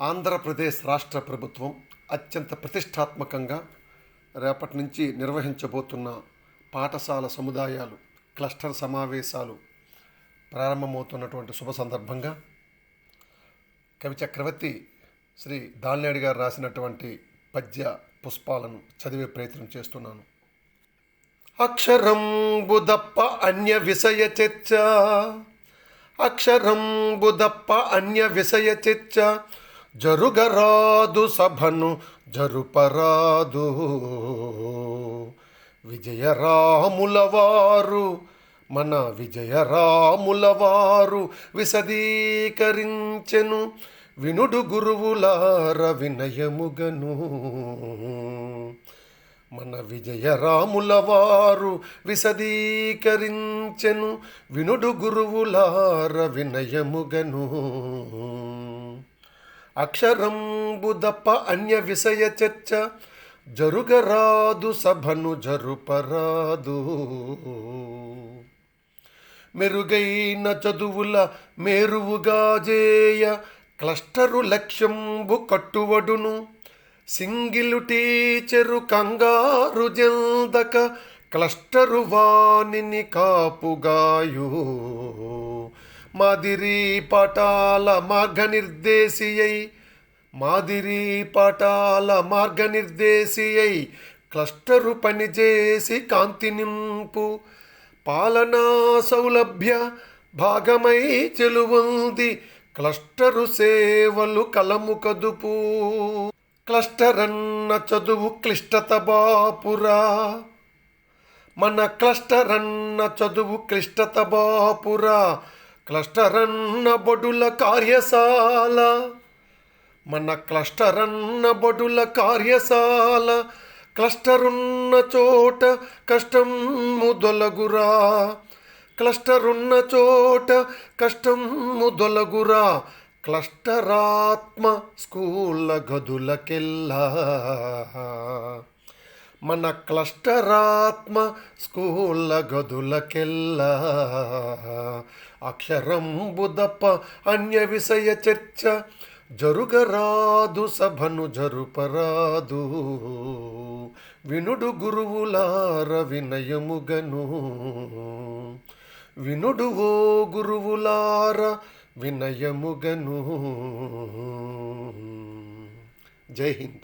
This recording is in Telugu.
ఆంధ్రప్రదేశ్ రాష్ట్ర ప్రభుత్వం అత్యంత ప్రతిష్టాత్మకంగా రేపటి నుంచి నిర్వహించబోతున్న పాఠశాల సముదాయాలు క్లస్టర్ సమావేశాలు ప్రారంభమవుతున్నటువంటి శుభ సందర్భంగా కవి చక్రవర్తి శ్రీ దాల్నేడు గారు రాసినటువంటి పద్య పుష్పాలను చదివే ప్రయత్నం చేస్తున్నాను. అక్షరంబుదప్ప అన్య విషయ చర్చ, అక్షరంబుదప్ప అన్య విషయ చర్చ, జరుగరాదు సభను జరుపరాదు. విజయరాములవారు మన విజయరాములవారు విశదీకరించెను, వినుడు గురువులార వినయముగను. మన విజయరాములవారు విశదీకరించెను, వినుడు గురువులార వినయముగను. అక్షరంబుదప్ప అన్య విషయ చర్చ, జరుగరాదు సభను జరుపరాదు. మెరుగైన చదువుల మేరువుగా జేయ క్లస్టరు లక్ష్యంబు కట్టువడును. సింగిలు టీచరు కంగారు జల్దక క్లస్టరు వాణిని కాపుగాయు. మాదిరి పాఠాల మార్గనిర్దేశియై, మాదిరి పాఠాల మార్గనిర్దేశియై క్లస్టరు పనిచేసి కాంతి నింపు. పాలనా సౌలభ్య భాగమై చెలువంది క్లస్టరు సేవలు కలము కదుపు. క్లస్టర్ అన్న చదువు క్లిష్టత బాపురా, మన క్లస్టర్ అన్న చదువు క్లిష్టత బాపురా. క్లస్టర్ అన్న బడుల కార్యశాల, మన క్లస్టర్ అన్న బడుల కార్యశాల. క్లస్టరున్న చోట కష్టం ముదొలగురా, క్లస్టరున్న చోట కష్టం ముదొలగురా. క్లస్టరాత్మ స్కూళ్ళ గదులకెల్లా, మన క్లస్టరాత్మ స్కూళ్ళ గదులకెల్లా. అక్షరంబుదప్ప అన్య విషయ చర్చ, జరుగరాదు సభను జరుపరాదు. వినుడు గురువులార వినయముగను, వినుడు ఓ గురువులార వినయముగను. జై హింద్.